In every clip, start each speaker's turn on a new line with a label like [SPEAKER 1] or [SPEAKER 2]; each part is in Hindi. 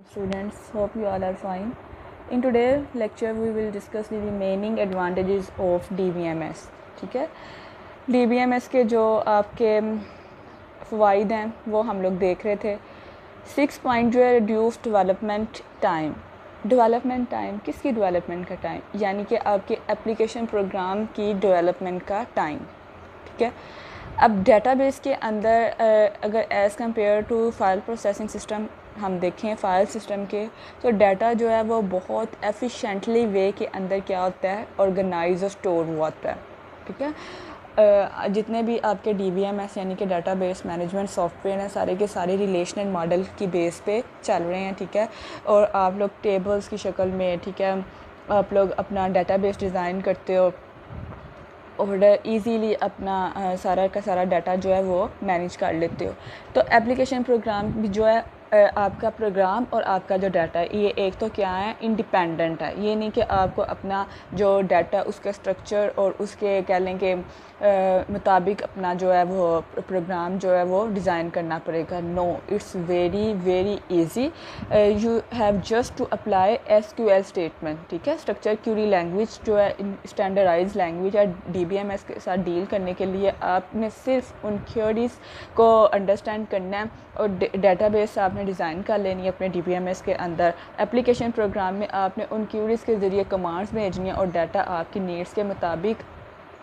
[SPEAKER 1] Students, hope you all are fine. In today's lecture we will discuss the remaining advantages of DBMS. ठीक है, DBMS के जो आपके फ़वाइद हैं वो हम लोग देख रहे थे। 6 पॉइंट जो है reduce development time. Development time किसकी डेवलपमेंट का टाइम, यानी कि आपके एप्लीकेशन प्रोग्राम की डेवलपमेंट का टाइम। ठीक है, अब डेटाबेस के अंदर अगर as compare to file processing system हम देखें फ़ाइल सिस्टम के, तो डाटा जो है वो बहुत एफिशिएंटली वे के अंदर क्या होता है, ऑर्गेनाइज और स्टोर हुआ होता है। ठीक है, जितने भी आपके DBMS यानी कि डाटाबेस मैनेजमेंट सॉफ्टवेयर हैं, सारे के सारे रिलेशनल मॉडल की बेस पे चल रहे हैं। ठीक है, और आप लोग टेबल्स की शक्ल में, ठीक है, आप लोग अपना डाटाबेस डिज़ाइन करते हो और इजीली अपना सारा का सारा डाटा जो है वो मैनेज कर लेते हो। तो एप्लीकेशन प्रोग्राम भी जो है आपका प्रोग्राम और आपका जो डाटा है ये एक तो क्या है, इंडिपेंडेंट है। ये नहीं कि आपको अपना जो डाटा उसका स्ट्रक्चर और उसके कह लें कि मुताबिक अपना जो है वो प्रोग्राम जो है वो डिज़ाइन करना पड़ेगा। No, it's very very easy. You have just to apply SQL statement. ठीक है, स्ट्रक्चर क्यूरी लैंग्वेज जो है स्टैंडर्डाइज लैंग्वेज है DBMS के साथ डील करने के लिए आपने सिर्फ उन क्यूरीज़ को अंडरस्टैंड करना है और डेटाबेस आपने डिज़ाइन कर लेनी है अपने DBMS के अंदर। एप्लीकेशन प्रोग्राम में आपने उन क्यूरीज़ के ज़रिए कमांड्स भेजनी है और डाटा आपकी नीड्स के मुताबिक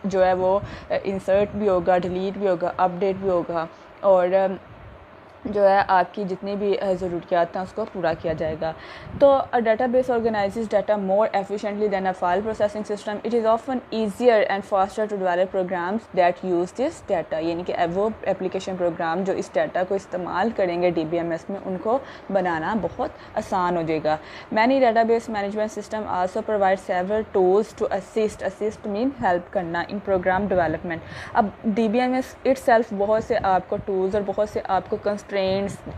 [SPEAKER 1] जो है वो इंसर्ट भी होगा, डिलीट भी होगा, अपडेट भी होगा और जो है आपकी जितनी भी ज़रूरियात हैं उसको पूरा किया जाएगा। तो a database organises data more efficiently than a file processing system. It is often easier and faster to develop programs that use this data, यानी कि वो एप्लीकेशन प्रोग्राम जो इस डाटा को इस्तेमाल करेंगे DBMS में, उनको बनाना बहुत आसान हो जाएगा। Many database management system also provide several tools to assist mean help करना इन प्रोग्राम डेवलपमेंट। अब DBMS इटसेल्फ बहुत से आपको टूल्स और बहुत से आपको कंस्ट्रेंट्स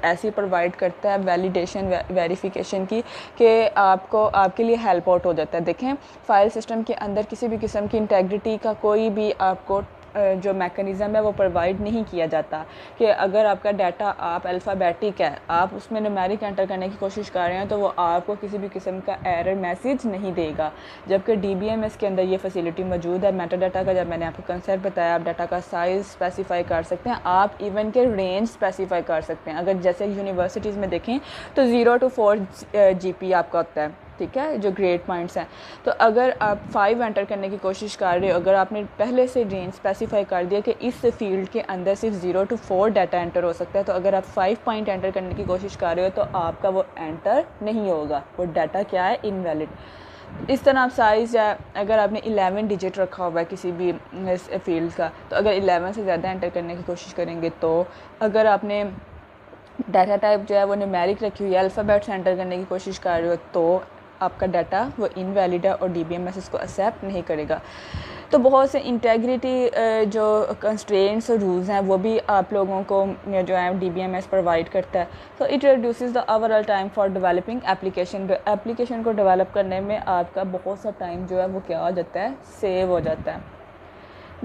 [SPEAKER 1] ऐसी प्रोवाइड करता है वैलिडेशन वेरिफिकेशन की कि आपको आपके लिए हेल्प आउट हो जाता है। देखें, फ़ाइल सिस्टम के अंदर किसी भी किस्म की इंटेग्रिटी का कोई भी आपको जो मैकेनिज़्म है वो प्रोवाइड नहीं किया जाता कि अगर आपका डाटा आप अल्फ़ाबेटिक है, आप उसमें न्यूमेरिक एंटर करने की कोशिश कर रहे हैं तो वो आपको किसी भी किस्म का एरर मैसेज नहीं देगा। जबकि DBMS के अंदर ये फैसिलिटी मौजूद है। मेटा डाटा का जब मैंने आपको कंसेप्ट बताया, आप डाटा का साइज़ स्पेसिफाई कर सकते हैं, आप इवन के रेंज स्पेसिफाई कर सकते हैं। अगर जैसे यूनिवर्सिटीज़ में देखें तो 0 to 4 GB आपका होता है। ठीक है, जो ग्रेड पॉइंट्स हैं, तो अगर आप 5 एंटर करने की कोशिश कर रहे हो, अगर आपने पहले से रेंज स्पेसिफाई कर दिया कि इस फील्ड के अंदर सिर्फ 0 to 4 डाटा एंटर हो सकता है, तो अगर आप 5 पॉइंट एंटर करने की कोशिश कर रहे हो तो आपका वो एंटर नहीं होगा, वो डाटा क्या है, इनवैलिड। इस तरह आप साइज़ है, अगर आपने 11 डिजिट रखा हुआ है किसी भी फील्ड का, तो अगर 11 से ज़्यादा एंटर करने की कोशिश करेंगे, तो अगर आपने डाटा टाइप जो है वो न्यूमेरिक रखी हुई है, अल्फ़ाबेट्स एंटर करने की कोशिश कर रहे हो, तो आपका डाटा वो इनवैलिड है और DBMS इसको एक्सेप्ट नहीं करेगा। तो बहुत से इंटेग्रिटी जो कंस्ट्रेंट्स और रूल्स हैं वो भी आप लोगों को जो है DBMS प्रोवाइड करता है। तो it reduces the overall time for developing application को डेवलप करने में आपका बहुत सा टाइम जो है वो क्या हो जाता है, सेव हो जाता है।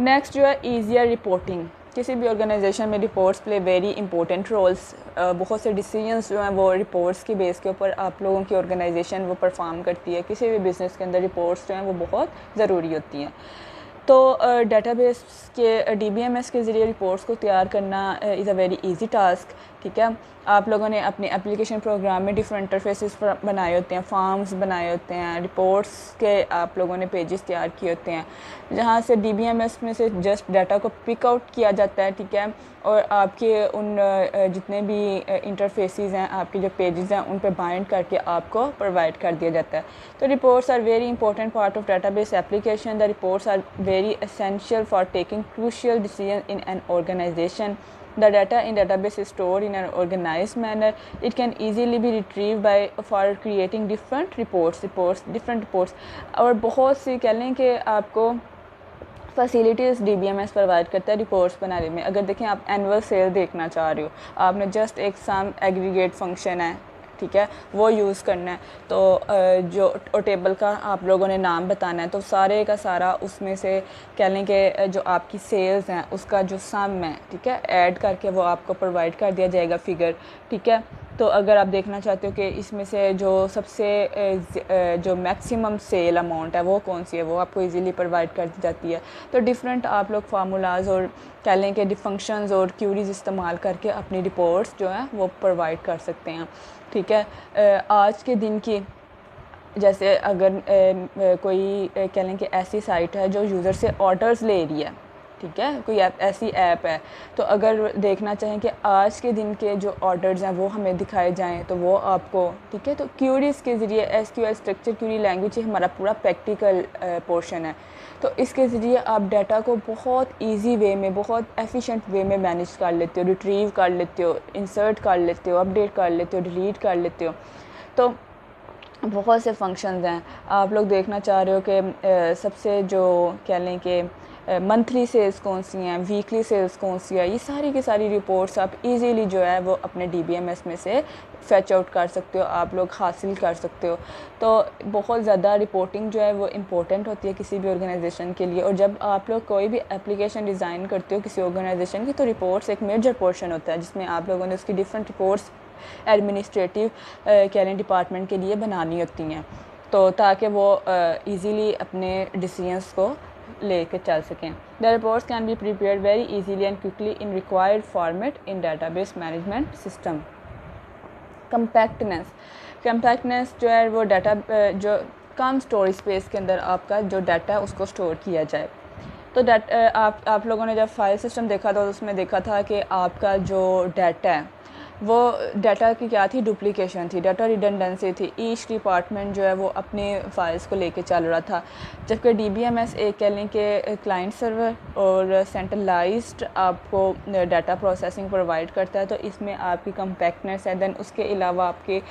[SPEAKER 1] नेक्स्ट जो है ईजियर रिपोर्टिंग। किसी भी ऑर्गेनाइजेशन में reports play very important roles. बहुत से डिसीजंस जो हैं वो रिपोर्ट्स की बेस के ऊपर आप लोगों की ऑर्गेनाइजेशन वो परफॉर्म करती है। किसी भी बिज़नेस के अंदर रिपोर्ट्स जो हैं वो बहुत ज़रूरी होती हैं। तो डेटाबेस के DBMS के ज़रिए रिपोर्ट्स को तैयार करना is a very easy task. ठीक है, आप लोगों ने अपने एप्लीकेशन प्रोग्राम में डिफरेंट इंटरफेसेस बनाए होते हैं, फॉर्म्स बनाए होते हैं, रिपोर्ट्स के आप लोगों ने पेजेस तैयार किए होते हैं, जहाँ से DBMS में से जस्ट डाटा को पिक आउट किया जाता है। ठीक है, और आपके उन जितने भी इंटरफेसेस हैं, आपके जो पेजेस हैं, उन पे बाइंड करके आपको प्रोवाइड कर दिया जाता है। तो reports are very important part of database application. The reports are very essential for taking crucial decisions in an organization. The data in database is stored in an organized manner. It can easily be retrieved by for creating different different reports. और बहुत सी कह लें कि आपको फैसिलिटीज़ DBMS प्रोवाइड करता है रिपोर्ट्स बनाने में। अगर देखें, आप एनुअल सेल देखना चाह रहे हो, आपने जस्ट एक सम एग्रीगेट फंक्शन है, ठीक है, वो यूज़ करना है, तो जो टेबल का आप लोगों ने नाम बताना है, तो सारे का सारा उसमें से कह लें कि जो आपकी सेल्स हैं उसका जो सम है, ठीक है, ऐड करके वो आपको प्रोवाइड कर दिया जाएगा फिगर। ठीक है, तो अगर आप देखना चाहते हो कि इसमें से जो सबसे जो मैक्सिमम सेल अमाउंट है वो कौन सी है, वो आपको इजीली प्रोवाइड कर दी जाती है। तो डिफरेंट आप लोग फार्मूलाज और कह लें कि फंक्शंस और क्यूरीज इस्तेमाल करके अपनी रिपोर्ट्स जो हैं वो प्रोवाइड कर सकते हैं। ठीक है, आज के दिन की जैसे अगर कोई कह लें कि ऐसी साइट है जो यूज़र से ऑर्डर्स ले रही है, ठीक है, कोई ऐसी ऐप है, तो अगर देखना चाहें कि आज के दिन के जो ऑर्डर्स हैं वो हमें दिखाए जाएं तो वो आपको, ठीक है, तो क्यूरीज के ज़रिए एसक्यूएल स्ट्रक्चर क्यूरी लैंग्वेज हमारा पूरा प्रैक्टिकल पोर्शन है। तो इसके ज़रिए आप डाटा को बहुत इजी वे में, बहुत एफिशिएंट वे में मैनेज कर लेते हो, रिट्रीव कर लेते हो, इंसर्ट कर लेते हो, अपडेट कर लेते हो, डिलीट कर लेते हो। तो बहुत से फंक्शंस हैं। आप लोग देखना चाह रहे हो कि सबसे जो कह लें कि मंथली सेल्स कौन सी हैं, वीकली सेल्स कौन सी है, ये सारी की सारी रिपोर्ट्स आप इजीली जो है वो अपने DBMS में से फैच आउट कर सकते हो, आप लोग हासिल कर सकते हो। तो बहुत ज़्यादा रिपोर्टिंग जो है वो इम्पोर्टेंट होती है किसी भी ऑर्गेनाइजेशन के लिए। और जब आप लोग कोई भी एप्लीकेशन डिज़ाइन करते हो किसी ऑर्गेनाइजेशन की, तो रिपोर्ट्स एक मेजर पोर्शन होता है जिसमें आप लोगों ने उसकी different reports administrative career department के लिए बनानी होती हैं, तो ताकि वो इजीली अपने डिसीजंस को लेके चल सकें। The reports can be prepared very easily and quickly in required format in database management system. Compactness जो है वो डाटा जो कम स्टोरेज स्पेस के अंदर आपका जो डाटा है उसको स्टोर किया जाए। तो आप लोगों ने जब फाइल सिस्टम देखा था तो उसमें देखा था कि आपका जो डाटा है वो डाटा की क्या थी, डुप्लीकेशन थी, डाटा रिडंडेंसी थी। ईच डिपार्टमेंट जो है वो अपने फाइल्स को लेके चल रहा था, जबकि DBMS एक कह लें कि क्लाइंट सर्वर और सेंट्रलाइज्ड आपको डाटा प्रोसेसिंग प्रोवाइड करता है। तो इसमें आपकी कम्पैक्टनेस है। दैन उसके अलावा आपके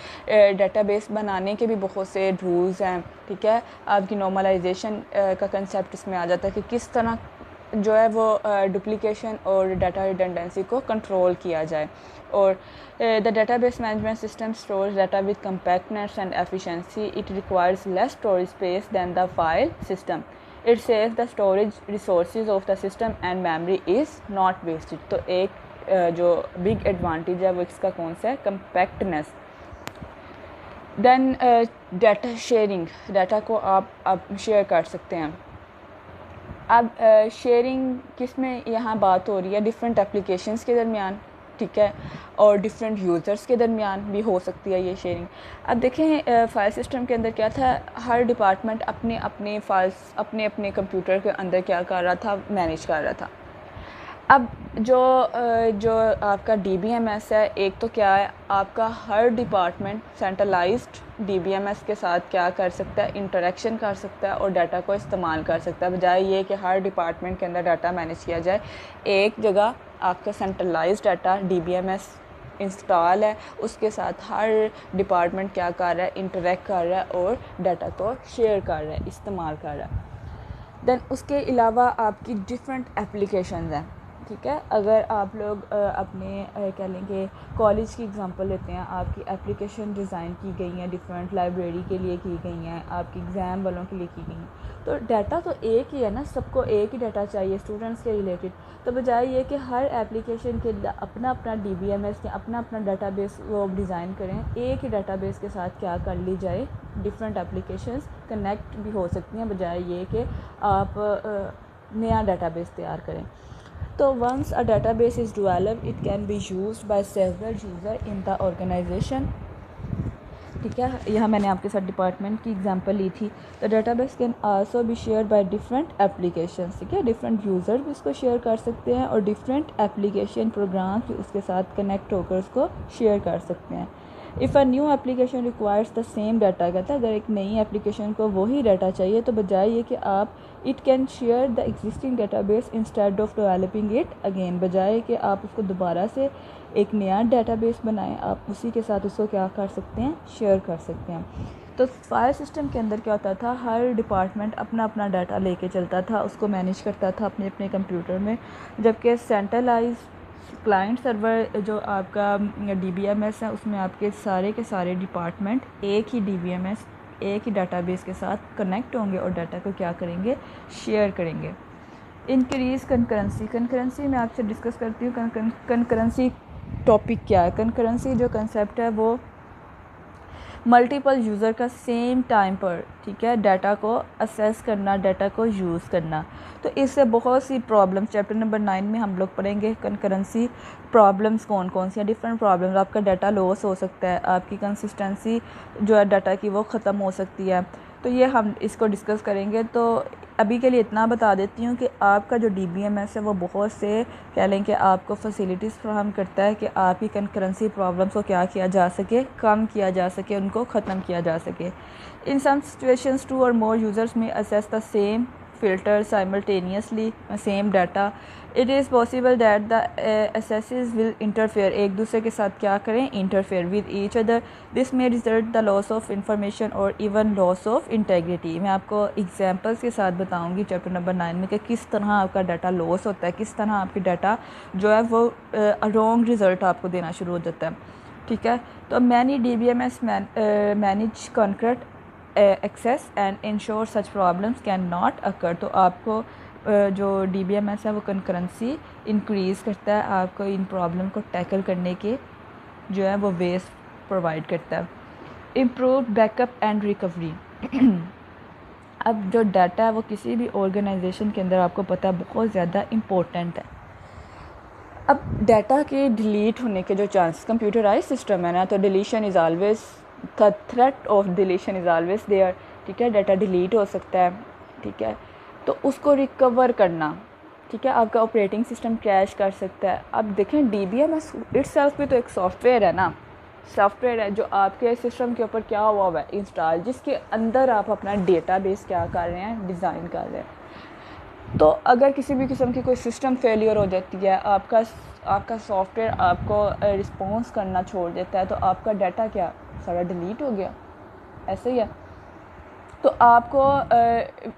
[SPEAKER 1] डाटाबेस बनाने के भी बहुत से रूल्स हैं, ठीक है। आपकी नॉर्मलाइजेशन का कंसेप्ट इसमें आ जाता है कि किस तरह जो है वो डुप्लीकेशन और डाटा रिडंडेंसी को कंट्रोल किया जाए। और the database management system stores data with compactness and efficiency. It requires less storage space than the file system. It saves the storage resources of the system and memory is not wasted. तो एक जो big advantage है वो इसका कौन सा है, compactness. Then data sharing, data को आप शेयर कर सकते हैं। अब शेयरिंग किस में यहाँ बात हो रही है, डिफरेंट एप्लीकेशंस के दरमियान, ठीक है, और डिफरेंट यूज़र्स के दरमियान भी हो सकती है ये शेयरिंग। अब देखें फ़ाइल सिस्टम के अंदर क्या था, हर डिपार्टमेंट अपने अपने फाइल्स अपने अपने कंप्यूटर के अंदर क्या कर रहा था, मैनेज कर रहा था। अब जो आपका DBMS है, एक तो क्या है, आपका हर डिपार्टमेंट सेंट्रलाइज्ड DBMS के साथ क्या कर सकता है, इंटरेक्शन कर सकता है और डाटा को इस्तेमाल कर सकता है, बजाय ये कि हर डिपार्टमेंट के अंदर डाटा मैनेज किया जाए। एक जगह आपका सेंट्रलाइज्ड डाटा DBMS इंस्टॉल है, उसके साथ हर डिपार्टमेंट क्या कर रहा है, इंटरेक्ट कर रहा है और डाटा को शेयर कर रहा है, इस्तेमाल कर रहा है। दैन उसके अलावा आपकी डिफरेंट एप्लीकेशंस हैं, ठीक है। अगर आप लोग अपने कह लेंगे कॉलेज की एग्जांपल लेते हैं, आपकी एप्लीकेशन डिज़ाइन की गई हैं, डिफरेंट लाइब्रेरी के लिए की गई हैं, आपकी एग्ज़ाम वालों के लिए की गई हैं, तो डाटा तो एक ही है ना, सबको एक ही डाटा चाहिए स्टूडेंट्स के रिलेटेड। तो बजाय ये कि हर एप्लीकेशन के अपना अपना DBMS के अपना अपना डाटाबेस वो डिज़ाइन करें, एक ही डाटाबेस के साथ क्या कर ली जाए, डिफरेंट एप्लीकेशंस कनेक्ट भी हो सकती हैं, बजाय ये कि आप नया डाटाबेस तैयार करें। तो once a database is developed, it can be used by several users in the organization, ठीक है। यहाँ मैंने आपके साथ डिपार्टमेंट की एग्जांपल ली थी। तो database can also be share by different applications, ठीक है, डिफरेंट यूज़र भी इसको शेयर कर सकते हैं और डिफरेंट एप्लीकेशन प्रोग्राम भी उसके साथ कनेक्ट होकर उसको शेयर कर सकते हैं। If a new application requires the same data, कहता है अगर एक नई एप्लीकेशन को वही डाटा चाहिए तो बजाय ये कि आप it can share the existing database instead of developing it again, बजाय कि आप उसको दोबारा से एक नया डाटाबेस बनाएं, आप उसी के साथ उसको क्या कर सकते हैं, शेयर कर सकते हैं। तो फाइल सिस्टम के अंदर क्या होता था, हर डिपार्टमेंट अपना अपना डाटा लेके चलता था, उसको मैनेज करता था अपने अपने कंप्यूटर में, जबकि सेंट्रलाइज क्लाइंट सर्वर जो आपका DBMS है उसमें आपके सारे के सारे डिपार्टमेंट एक ही DBMS एक ही डाटाबेस के साथ कनेक्ट होंगे और डाटा को क्या करेंगे, शेयर करेंगे। इंक्रीज़ कंकरेंसी मैं आपसे डिस्कस करती हूँ। कंकरेंसी टॉपिक क्या है। कंकरेंसी जो कंसेप्ट है वो मल्टीपल यूज़र का सेम टाइम पर, ठीक है, डाटा को असेस करना, डाटा को यूज़ करना। तो इससे बहुत सी प्रॉब्लम चैप्टर नंबर 9 में हम लोग पढ़ेंगे कंकरेंसी प्रॉब्लम्स कौन कौन सी हैं। डिफरेंट प्रॉब्लम्स, आपका डाटा लॉस हो सकता है, आपकी कंसिस्टेंसी जो है डाटा की वो ख़त्म हो सकती है। तो ये हम इसको डिस्कस करेंगे। तो अभी के लिए इतना बता देती हूँ कि आपका जो DBMS है वो बहुत से कह लें कि आपको फैसिलिटीज़ फ्राहम करता है कि आपकी कंकरेंसी प्रॉब्लम्स को क्या किया जा सके, कम किया जा सके, उनको ख़त्म किया जा सके। इन सम सिचुएशंस 2 और मोर यूज़र्स में assess the same filter simultaneously same data, it is possible that the accesses will interfere, एक दूसरे के साथ क्या करें, interfere with each other. This may result the loss of information or even loss of integrity. मैं आपको एग्जांपल्स के साथ बताऊंगी चैप्टर नंबर 9 में कि किस तरह आपका डाटा लॉस होता है, किस तरह आपकी डाटा जो है वो रॉन्ग रिज़ल्ट आपको देना शुरू हो जाता है, ठीक है। तो many DBMS manage concrete access and ensure such problems can not occur. तो आपको जो DBMS है वो कंकरेंसी इंक्रीज़ करता है, आपको इन प्रॉब्लम को टैकल करने के जो है वो वेज प्रोवाइड करता है। Improve backup and recovery. अब जो डाटा है वो किसी भी ऑर्गेनाइजेशन के अंदर आपको पता है बहुत ज़्यादा इम्पोर्टेंट है। अब डाटा के डिलीट होने के जो चांस, कंप्यूटराइज सिस्टम है ना, तो deletion is always, the threat of deletion is always there, ठीक है। डाटा डिलीट हो सकता है, ठीक है, तो उसको रिकवर करना, ठीक है। आपका ऑपरेटिंग सिस्टम क्रैश कर सकता है। अब देखें DBMS इटसेल्फ भी तो एक सॉफ्टवेयर है ना, सॉफ्टवेयर है जो आपके सिस्टम के ऊपर क्या हुआ है इंस्टॉल, जिसके अंदर आप अपना डेटाबेस क्या कर रहे हैं, डिज़ाइन कर रहे हैं। तो अगर किसी भी किस्म की कोई सिस्टम फेलियर हो जाती है, आपका सॉफ्टवेयर आपको रिस्पॉन्स करना छोड़ देता है, तो आपका डाटा क्या सारा डिलीट हो गया, ऐसे ही है। तो आपको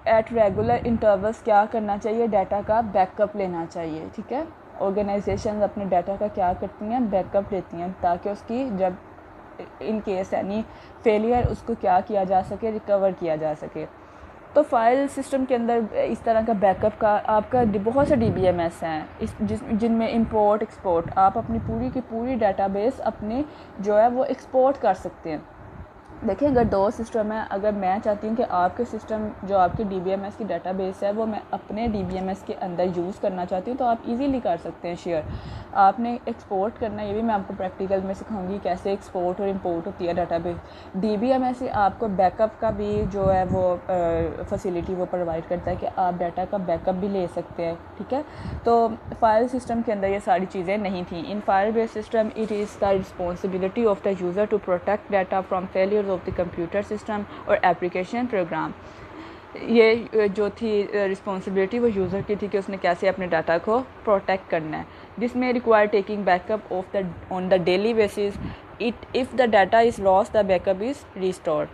[SPEAKER 1] एट रेगुलर इंटरवल्स क्या करना चाहिए, डाटा का बैकअप लेना चाहिए, ठीक है। ऑर्गेनाइजेशन अपने डाटा का क्या करती हैं, बैकअप लेती हैं, ताकि उसकी जब इन केस यानी फेलियर उसको क्या किया जा सके, रिकवर किया जा सके। तो फाइल सिस्टम के अंदर इस तरह का बैकअप का आपका बहुत से DBMS हैं जिनमें इंपोर्ट एक्सपोर्ट, आप अपनी पूरी की पूरी डाटाबेस अपने जो है वो एक्सपोर्ट कर सकते हैं। देखिए अगर दो सिस्टम है, अगर मैं चाहती हूँ कि आपके सिस्टम जो आपकी DBMS की डाटाबेस है वो मैं अपने DBMS के अंदर यूज़ करना चाहती हूँ, तो आप इजीली कर सकते हैं शेयर। आपने एक्सपोर्ट करना, ये भी मैं आपको प्रैक्टिकल में सिखाऊंगी कैसे एक्सपोर्ट और इंपोर्ट होती है डाटाबेस। DBMS से आपको बैकअप का भी जो है वो फैसिलिटी वो प्रोवाइड करता है कि आप डाटा का बैकअप भी ले सकते हैं, ठीक है। तो फाइल सिस्टम के अंदर ये सारी चीज़ें नहीं थी। In file based system it is the responsibility of the user to protect data from failure of the computer system और एप्लीकेशन प्रोग्राम। ये जो थी रिस्पॉन्सिबिलिटी वो यूज़र की थी कि उसने कैसे अपने डाटा को प्रोटेक्ट करना है। दिस में require taking backup of the on the daily basis, if the data is lost the backup is restored.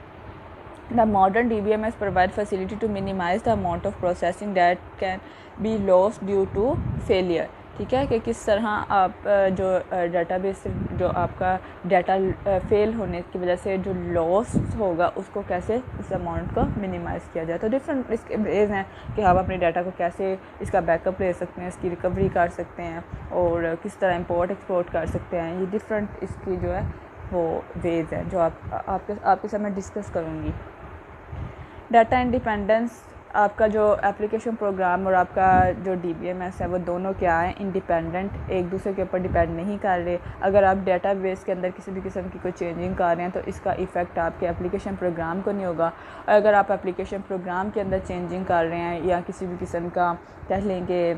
[SPEAKER 1] The modern DBMS provide facility to minimize the amount of processing that can be lost due to failure, ठीक है, कि किस तरह आप जो डाटाबेस जो आपका डाटा फेल होने की वजह से जो लॉस होगा उसको कैसे उस अमाउंट को मिनिमाइज़ किया जाए। तो डिफरेंट इसके वेज हैं कि हम अपने डाटा को कैसे इसका बैकअप ले सकते हैं, इसकी रिकवरी कर सकते हैं और किस तरह इंपोर्ट एक्सपोर्ट कर सकते हैं। ये डिफरेंट इसकी जो है वो वेज है जो आपके साथ मैं डिस्कस करूँगी। डाटा इंडिपेंडेंस, आपका जो एप्लीकेशन प्रोग्राम और आपका जो DBMS है वो दोनों क्या है, इंडिपेंडेंट, एक दूसरे के ऊपर डिपेंड नहीं कर रहे। अगर आप डाटाबेस के अंदर किसी भी किस्म की कोई चेंजिंग कर रहे हैं तो इसका इफ़ेक्ट आपके एप्लीकेशन प्रोग्राम को नहीं होगा। और अगर आप एप्लीकेशन प्रोग्राम के अंदर चेंजिंग कर रहे हैं या किसी भी किस्म का कह लेंगे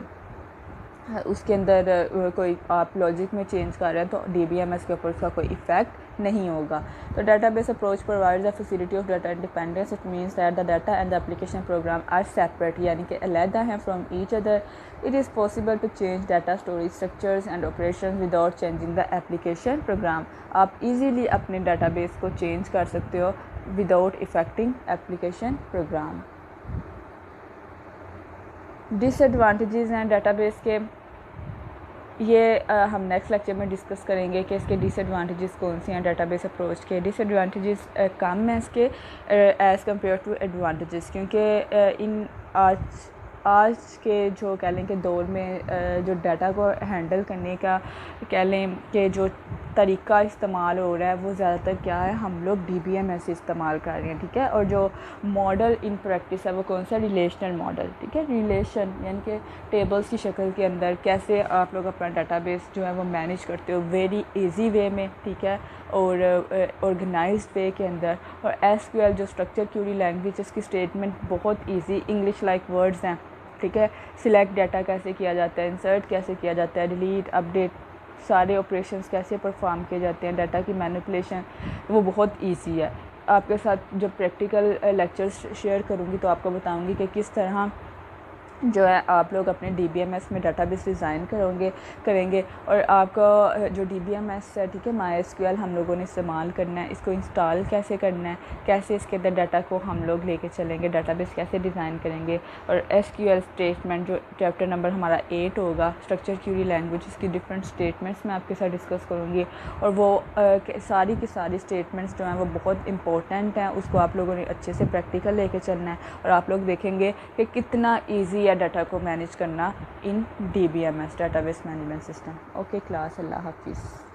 [SPEAKER 1] उसके अंदर कोई आप लॉजिक में चेंज कर रहे हैं तो DBMS के ऊपर उसका कोई इफ़ेक्ट नहीं होगा। तो database approach provides the facility of data independence. It means that the data and the application program are separate, यानी कि अलहदा हैं from each other. It is possible to change data storage structures and operation without changing the application program. आप इजीली अपने डाटाबेस को चेंज कर सकते हो without affecting application program. Disadvantages हैं डाटाबेस के, ये हम नेक्स्ट लेक्चर में डिस्कस करेंगे कि इसके डिसएडवांटेजेस कौन सी हैं डाटाबेस अप्रोच के। डिसएडवांटेजेस कम हैं इसके एज़ कम्पेयर टू एडवांटेजेस, क्योंकि इन आज आज के जो कह लें कि दौर में जो डाटा को हैंडल करने का कह लें कि जो तरीका इस्तेमाल हो रहा है वो ज़्यादातर क्या है, हम लोग DBMS इस्तेमाल कर रहे हैं, ठीक है। और जो मॉडल इन प्रैक्टिस है वो कौन सा, रिलेशनल मॉडल, ठीक है। रिलेशन यानी कि टेबल्स की शक्ल के अंदर कैसे आप लोग अपना डाटाबेस जो है वो मैनेज करते हो वेरी इजी वे में, ठीक है, और ऑर्गेनाइज्ड वे के अंदर। और SQL जो स्ट्रक्चर क्यूरी लैंग्वेज, इसकी स्टेटमेंट बहुत इजी इंग्लिश लाइक वर्ड्स हैं, ठीक है। सिलेक्ट डाटा कैसे किया जाता है, इंसर्ट कैसे किया जाता है, डिलीट, अपडेट, सारे ऑपरेशंस कैसे परफॉर्म किए जाते हैं, डाटा की मैनिपुलेशन, वो बहुत इजी है। आपके साथ जब प्रैक्टिकल लेक्चर्स शेयर करूँगी तो आपको बताऊँगी कि किस तरह जो है आप लोग अपने DBMS में डाटाबेस डिज़ाइन करेंगे। और आपका जो DBMS है, ठीक है, MySQL हम लोगों ने इस्तेमाल करना है, इसको इंस्टॉल कैसे करना है, कैसे इसके अंदर डाटा को हम लोग लेके चलेंगे, डाटाबेस कैसे डिज़ाइन करेंगे। और SQL स्टेटमेंट जो चैप्टर नंबर हमारा 8 होगा, स्ट्रक्चर क्यूरी लैंग्वेज, इसकी डिफरेंट स्टेटमेंट्स मैं आपके साथ डिस्कस करूँगी। और वो सारी की सारी स्टेटमेंट्स जो हैं वो बहुत इंपॉर्टेंट हैं, उसको आप लोगों ने अच्छे से प्रैक्टिकल लेके चलना है। और आप लोग देखेंगे कि कितना ईजी डाटा को मैनेज करना in DBMS, database management system. Okay class, अल्लाह हाफिज़।